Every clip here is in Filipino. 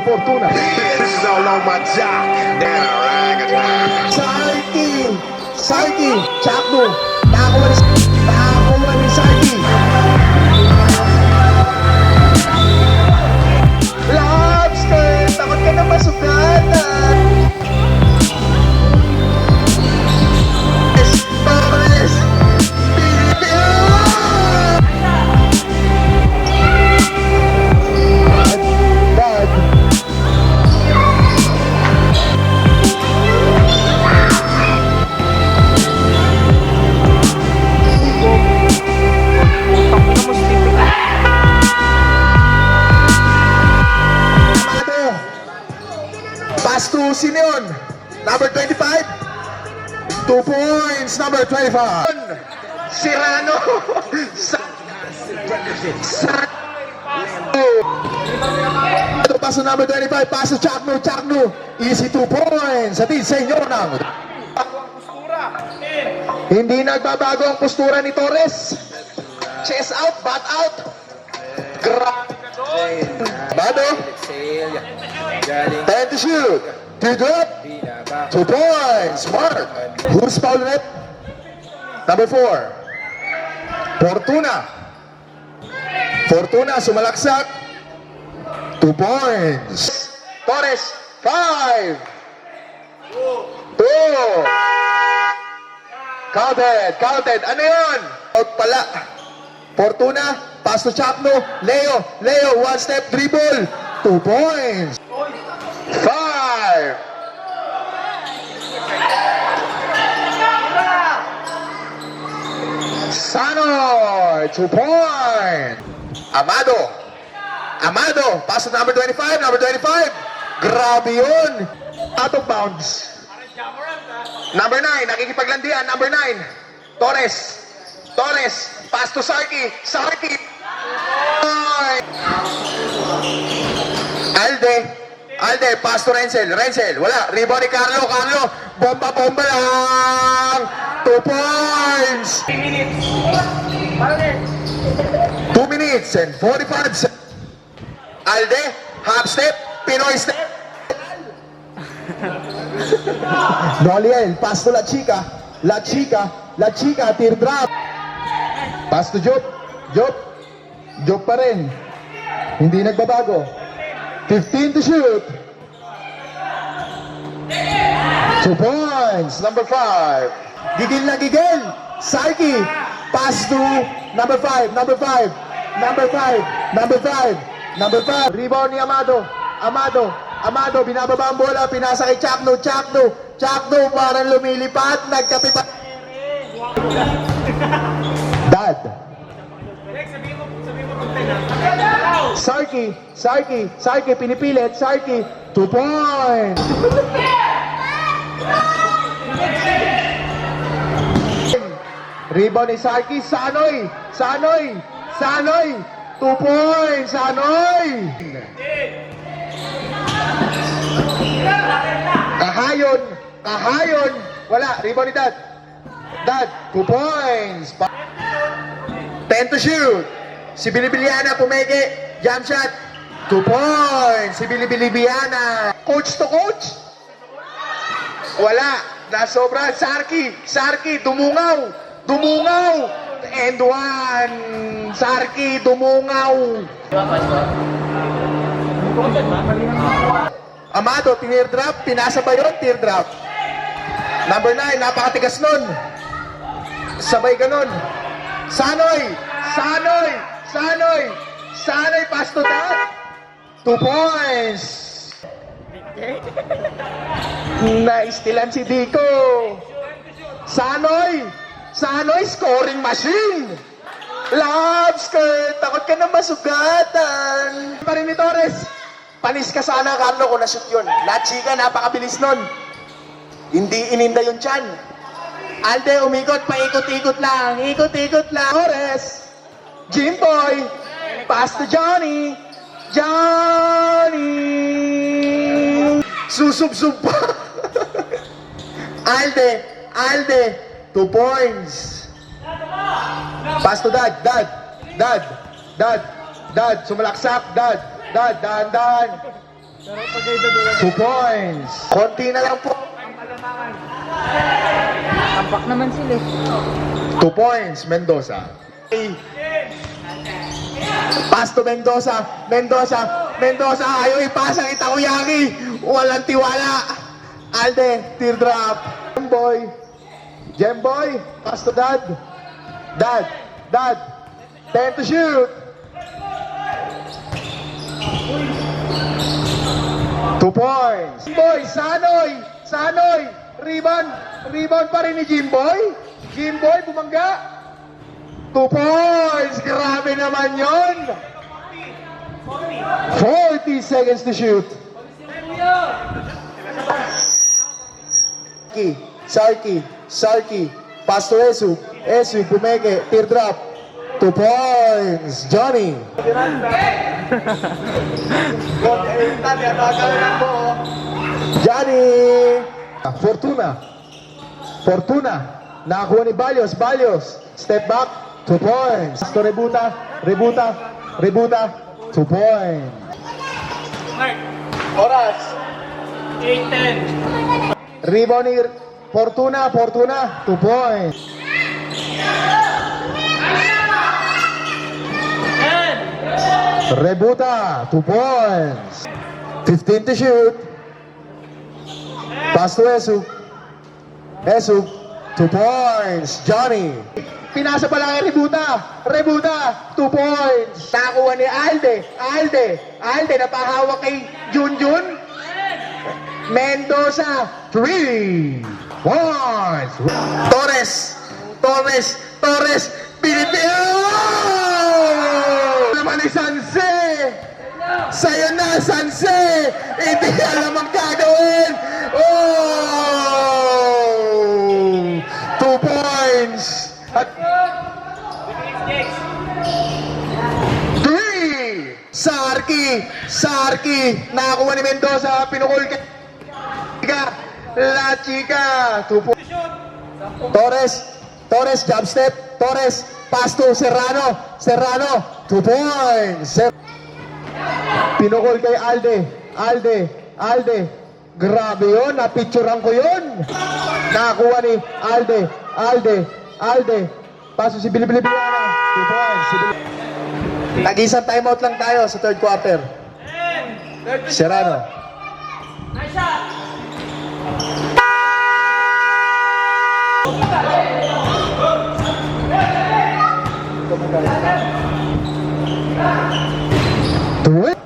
Fortuna. This is all on my jock. Down orangutan. Sarky, Chakno, nakakuha ni Sarky. Lobster, takot ka na masugatan. Torres, Dad. Pass to Simeon, number 25. 2 points, number 25. Serrano. Pass to number 25. Pass to Chakno. Easy 2 points. Atid sa inyo ng hindi nagbabago ang postura ni Torres. Chest out, butt out. Bado. 10 to shoot. 2 drop. 2 points. Mark. Who's foul net? Number 4. Fortuna sumalaksak. 2 points. Torres. 5. 2. Counted. Ano yun? Out pala. Fortuna. Pass to Chapno. Leo. 1 step dribble. 2 points. 5. Sanoy. 2 points. Amado. Pass to number 25. Grabe yun. Out of bounds. Number 9. Nakikipaglandian. Number 9. Torres. Pass to Sarky. Alde. Pass to Renzel. Wala. Rebound ni Carlo. Bomba lang. 2 points. 2 minutes and 45 seconds. Alde. Half step. Pinoy step. Noliel. Pass to La Chica. Teardrop. Pass to Job pa rin. Hindi nagbabago. 15 to shoot. 2 points. Number 5. Gigil. Sarky. Pass to number 5. Rebound ni Amado. Binababa ang bola. Pinasa kay Chakno. Parang lumilipat. Nagkape pa. Dad. Sarky, pinipilit. 2 points. Rebound ni Sarky. Sanoy. 2 points. Sanoy. Kahayon. Wala. Rebound ni Dad. 2 points. 10 to shoot. Si Bilibiliana pumeke. Jump shot. 2 points. Si Bilibiliana. Coach to coach. Wala. Nasobra. Sarky. Dumungaw. And 1. Sarky. Dumungaw. Amado. Teardrop. Pinasa ba yun? Teardrop. Number 9. Napakatigas nun. Sabay ganon. Sanoy. Pass to that. 2 points. Naistilan si Dico. Sanoy, scoring machine. Lobster, takot ka na masugatan. Pa rin ni Torres. Panis ka sana, Carlo, kung nashoot yun. La Chica, napakabilis nun. Hindi ininda yung tiyan. Alde, umikot, paikot-ikot lang. Torres. Jimboy. Pass to Johnny. Susub-sub pa. Alde. 2 points. Pass to Dad. Sumalaksak. Dad. 2 points. Konti na lang po. Tampak naman sila. 2 points, Mendoza. Pass to Mendoza. Mendoza, ayaw ipasa kay Takoyaki. Walang tiwala. Alde, teardrop. Jemboy, pass to Dad. Dad. 10 to shoot. 2 points. Jimboy, Sanoy. Rebound pa rin ni Jimboy. Jimboy, bumangga. 2 points. Grabe naman yon. 40 seconds to shoot. Sarki. Pass to Esu, Pumeke, teardrop. 2 points. Johnny. Johnny. Fortuna. Nakakuha ni Balios. Step back. 2 points. Pass to Rebuta. 2 points. Oras. 8-10. Rebound ni Fortuna. 2 points. Rebuta, 2 points. 15 to shoot. Pass to Esu, 2 points. Johnny. Pinasa pa lang kay Rebuta, 2 points. Nakuha ni Alde, napahawak kay Junjun. Mendoza, 3 points. Torres, Pilipino! Naman ni Sanse! Sa'yo na, Sanse! Hindi alam ang gagawin! Oh! 2 points! At 3! Sarki! Nakakuha ni Mendoza, pinukul ka. La Chica! 2 points. Torres, jump step. Torres, pass to Serrano. 2 points. Pinukol kay Alde. Grabe yun, napicturean ko yun. Nakakuha ni Alde. Paso si Bilibiliana. 2 points. Nag-isang timeout lang tayo sa third quarter. Serrano. Nice shot.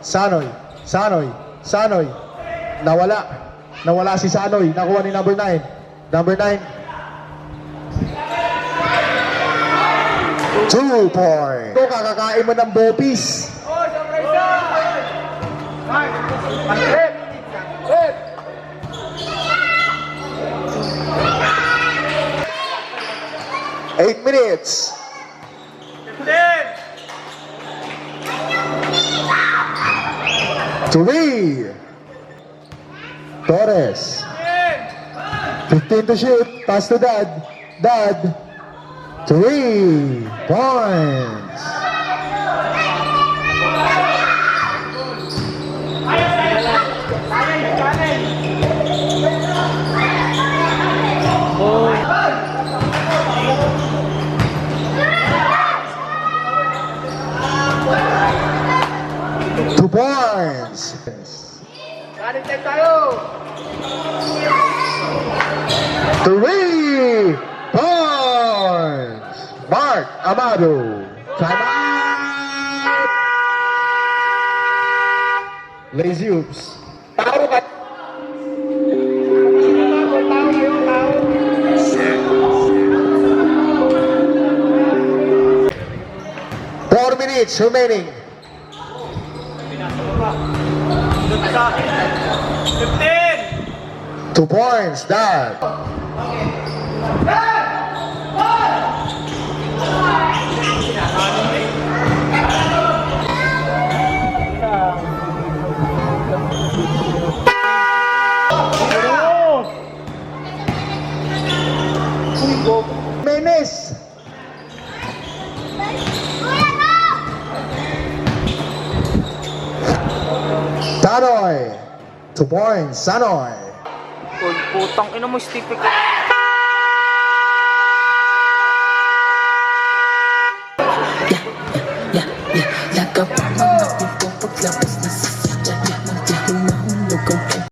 Sanoy. Nawala si Sanoy. Nakuha ni number 9. 2 points. Ito, kakakain mo ng bopis. Oh, surprise! 8 minutes. 3. Torres. 15 to shoot. Pass to Dad. 3 points. Points. Running time tayo. 3 points. Mark Amado. Time out. Lazy Oops. Tao ka. 4 minutes remaining. 15. 2 points, Dad. Menes. Tanoy. 2 points, Sanoy. Uy, putang ina mo, Steve. Like a